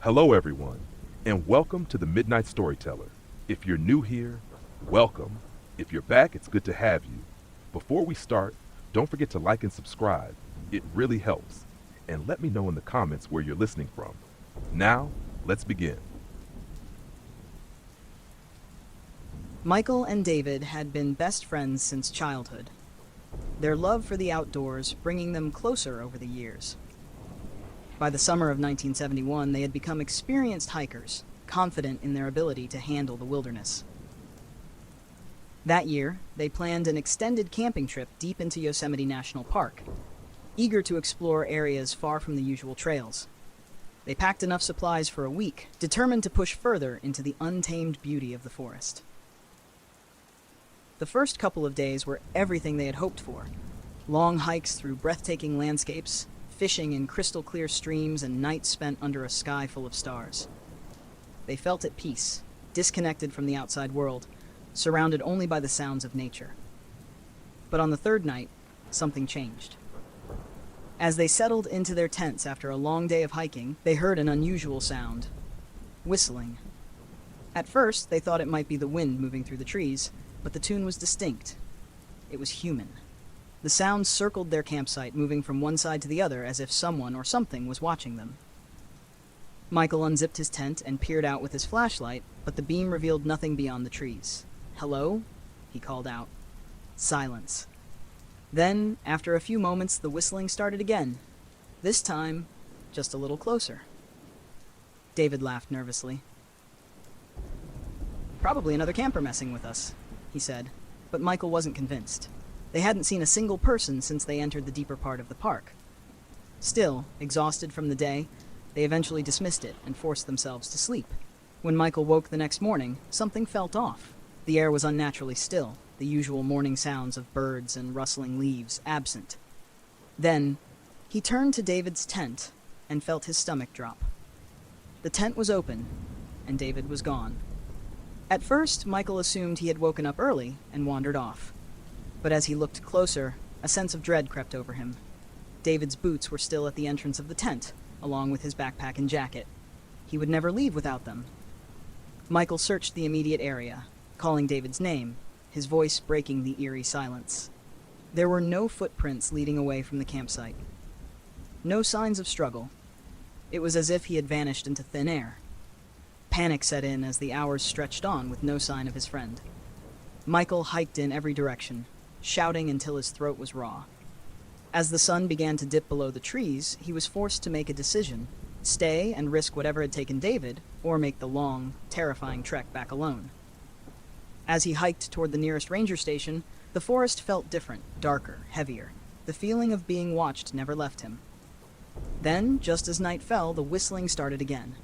Hello, everyone, and welcome to the Midnight Storyteller. If you're new here, welcome. If you're back, it's good to have you. Before we start, don't forget to like and subscribe. It really helps. And let me know in the comments where you're listening from. Now, let's begin. Michael and David had been best friends since childhood, their love for the outdoors bringing them closer over the years. By the summer of 1971, they had become experienced hikers, confident in their ability to handle the wilderness. That year, they planned an extended camping trip deep into Yosemite National Park, eager to explore areas far from the usual trails. They packed enough supplies for a week, determined to push further into the untamed beauty of the forest. The first couple of days were everything they had hoped for. Long hikes through breathtaking landscapes, fishing in crystal-clear streams, and nights spent under a sky full of stars. They felt at peace, disconnected from the outside world, surrounded only by the sounds of nature. But on the third night, something changed. As they settled into their tents after a long day of hiking, they heard an unusual sound: whistling. At first, they thought it might be the wind moving through the trees, but the tune was distinct. It was human. The sound circled their campsite, moving from one side to the other as if someone or something was watching them. Michael unzipped his tent and peered out with his flashlight, but the beam revealed nothing beyond the trees. "Hello?" he called out. Silence. Then, after a few moments, the whistling started again. This time, just a little closer. David laughed nervously. "Probably another camper messing with us," he said, but Michael wasn't convinced. They hadn't seen a single person since they entered the deeper part of the park. Still, exhausted from the day, they eventually dismissed it and forced themselves to sleep. When Michael woke the next morning, something felt off. The air was unnaturally still, the usual morning sounds of birds and rustling leaves absent. Then, he turned to David's tent and felt his stomach drop. The tent was open, and David was gone. At first, Michael assumed he had woken up early and wandered off. But as he looked closer, a sense of dread crept over him. David's boots were still at the entrance of the tent, along with his backpack and jacket. He would never leave without them. Michael searched the immediate area, calling David's name, his voice breaking the eerie silence. There were no footprints leading away from the campsite. No signs of struggle. It was as if he had vanished into thin air. Panic set in as the hours stretched on with no sign of his friend. Michael hiked in every direction, shouting until his throat was raw. As the sun began to dip below the trees, he was forced to make a decision: stay and risk whatever had taken David, or make the long, terrifying trek back alone. As he hiked toward the nearest ranger station, the forest felt different, darker, heavier. The feeling of being watched never left him. Then, just as night fell, the whistling started again.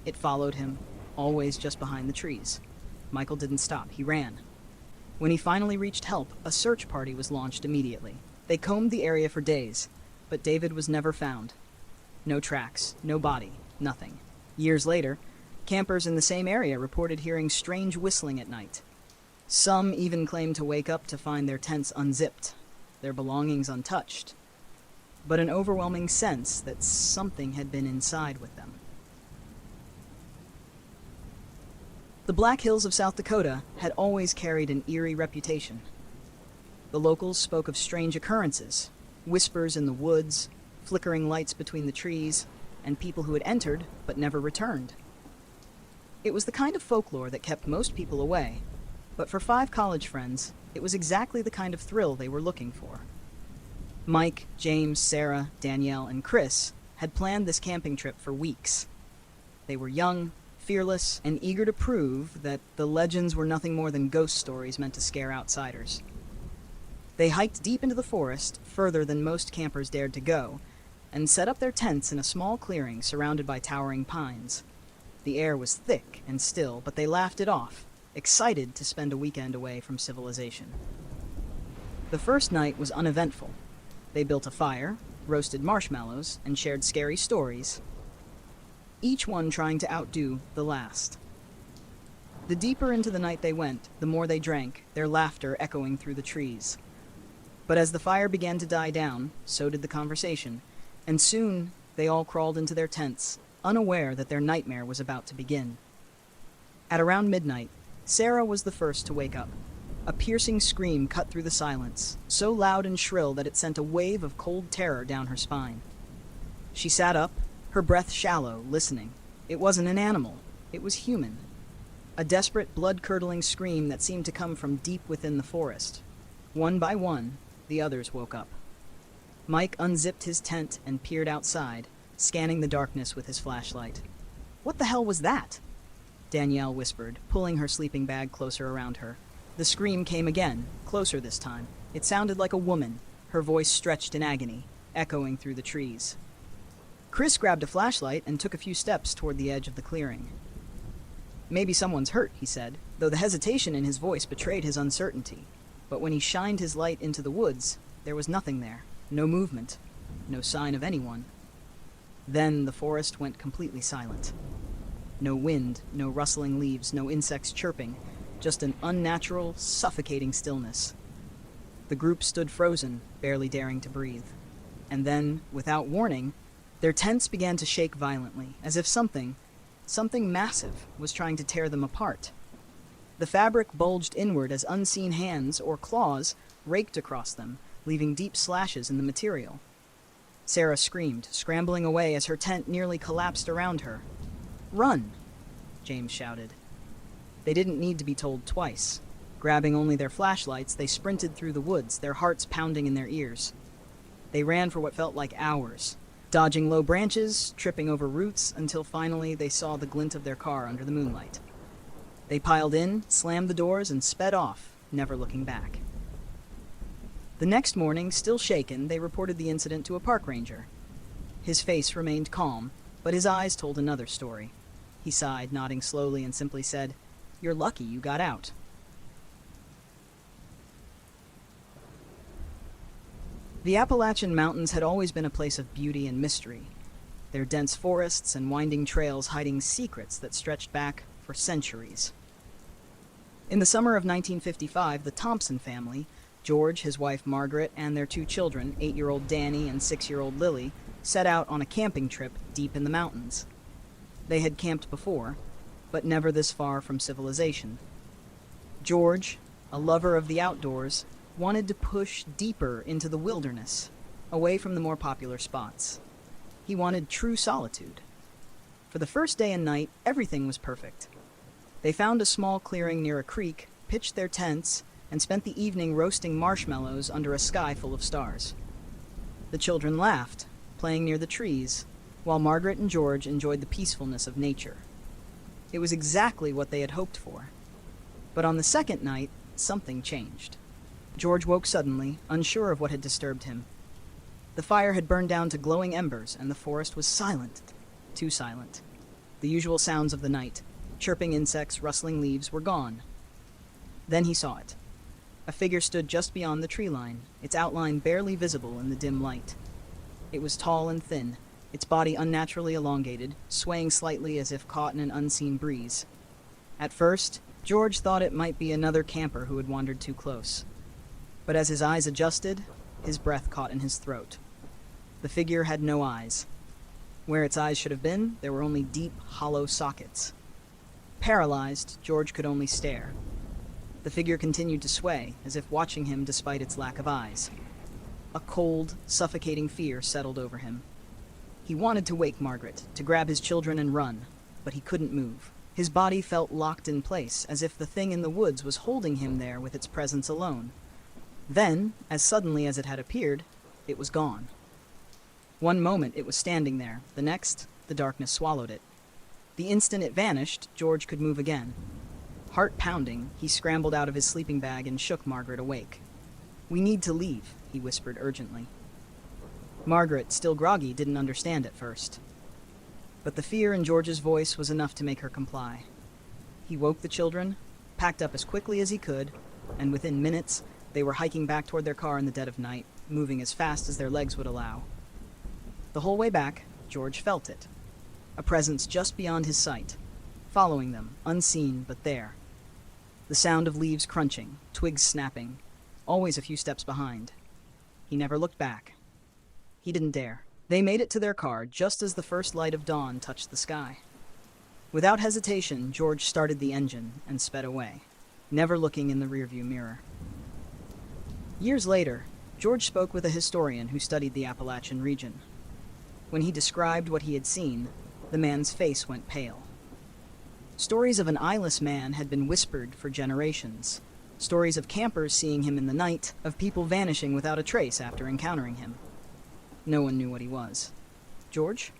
It followed him, always just behind the trees. Michael didn't stop. He ran. When he finally reached help, a search party was launched immediately. They combed the area for days, but David was never found. No tracks, no body, nothing. Years later, campers in the same area reported hearing strange whistling at night. Some even claimed to wake up to find their tents unzipped, their belongings untouched, but an overwhelming sense that something had been inside with them. The Black Hills of South Dakota had always carried an eerie reputation. The locals spoke of strange occurrences, whispers in the woods, flickering lights between the trees, and people who had entered but never returned. It was the kind of folklore that kept most people away, but for 5 college friends, it was exactly the kind of thrill they were looking for. Mike, James, Sarah, Danielle, and Chris had planned this camping trip for weeks. They were young, fearless, and eager to prove that the legends were nothing more than ghost stories meant to scare outsiders. They hiked deep into the forest, further than most campers dared to go, and set up their tents in a small clearing surrounded by towering pines. The air was thick and still, but they laughed it off, excited to spend a weekend away from civilization. The first night was uneventful. They built a fire, roasted marshmallows, and shared scary stories, each one trying to outdo the last. The deeper into the night they went, the more they drank, their laughter echoing through the trees. But as the fire began to die down, so did the conversation, and soon they all crawled into their tents, unaware that their nightmare was about to begin. At around midnight, Sarah was the first to wake up. A piercing scream cut through the silence, so loud and shrill that it sent a wave of cold terror down her spine. She sat up, her breath shallow, listening. It wasn't an animal, it was human. A desperate, blood-curdling scream that seemed to come from deep within the forest. One by one, the others woke up. Mike unzipped his tent and peered outside, scanning the darkness with his flashlight. "What the hell was that?" Danielle whispered, pulling her sleeping bag closer around her. The scream came again, closer this time. It sounded like a woman, her voice stretched in agony, echoing through the trees. Chris grabbed a flashlight and took a few steps toward the edge of the clearing. "Maybe someone's hurt," he said, though the hesitation in his voice betrayed his uncertainty. But when he shined his light into the woods, there was nothing there. No movement. No sign of anyone. Then the forest went completely silent. No wind, no rustling leaves, no insects chirping, just an unnatural, suffocating stillness. The group stood frozen, barely daring to breathe. And then, without warning, their tents began to shake violently, as if something massive, was trying to tear them apart. The fabric bulged inward as unseen hands or claws raked across them, leaving deep slashes in the material. Sarah screamed, scrambling away as her tent nearly collapsed around her. "Run!" James shouted. They didn't need to be told twice. Grabbing only their flashlights, they sprinted through the woods, their hearts pounding in their ears. They ran for what felt like hours, dodging low branches, tripping over roots, until finally they saw the glint of their car under the moonlight. They piled in, slammed the doors, and sped off, never looking back. The next morning, still shaken, they reported the incident to a park ranger. His face remained calm, but his eyes told another story. He sighed, nodding slowly, and simply said, "You're lucky you got out." The Appalachian Mountains had always been a place of beauty and mystery, their dense forests and winding trails hiding secrets that stretched back for centuries. In the summer of 1955, the Thompson family, George, his wife Margaret, and their two children, 8-year-old Danny and 6-year-old Lily, set out on a camping trip deep in the mountains. They had camped before, but never this far from civilization. George, a lover of the outdoors, wanted to push deeper into the wilderness, away from the more popular spots. He wanted true solitude. For the first day and night, everything was perfect. They found a small clearing near a creek, pitched their tents, and spent the evening roasting marshmallows under a sky full of stars. The children laughed, playing near the trees, while Margaret and George enjoyed the peacefulness of nature. It was exactly what they had hoped for. But on the second night, something changed. George woke suddenly, unsure of what had disturbed him. The fire had burned down to glowing embers, and the forest was silent. Too silent. The usual sounds of the night, chirping insects, rustling leaves, were gone. Then he saw it. A figure stood just beyond the tree line, its outline barely visible in the dim light. It was tall and thin, its body unnaturally elongated, swaying slightly as if caught in an unseen breeze. At first, George thought it might be another camper who had wandered too close. But as his eyes adjusted, his breath caught in his throat. The figure had no eyes. Where its eyes should have been, there were only deep, hollow sockets. Paralyzed, George could only stare. The figure continued to sway, as if watching him despite its lack of eyes. A cold, suffocating fear settled over him. He wanted to wake Margaret, to grab his children and run, but he couldn't move. His body felt locked in place, as if the thing in the woods was holding him there with its presence alone. Then, as suddenly as it had appeared, it was gone. One moment it was standing there, the next, the darkness swallowed it. The instant it vanished, George could move again. Heart pounding, he scrambled out of his sleeping bag and shook Margaret awake. "We need to leave," he whispered urgently. Margaret, still groggy, didn't understand at first. But the fear in George's voice was enough to make her comply. He woke the children, packed up as quickly as he could, and within minutes, they were hiking back toward their car in the dead of night, moving as fast as their legs would allow. The whole way back, George felt it. A presence just beyond his sight, following them, unseen but there. The sound of leaves crunching, twigs snapping, always a few steps behind. He never looked back. He didn't dare. They made it to their car just as the first light of dawn touched the sky. Without hesitation, George started the engine and sped away, never looking in the rearview mirror. Years later, George spoke with a historian who studied the Appalachian region. When he described what he had seen, the man's face went pale. Stories of an eyeless man had been whispered for generations. Stories of campers seeing him in the night, of people vanishing without a trace after encountering him. No one knew what he was. George?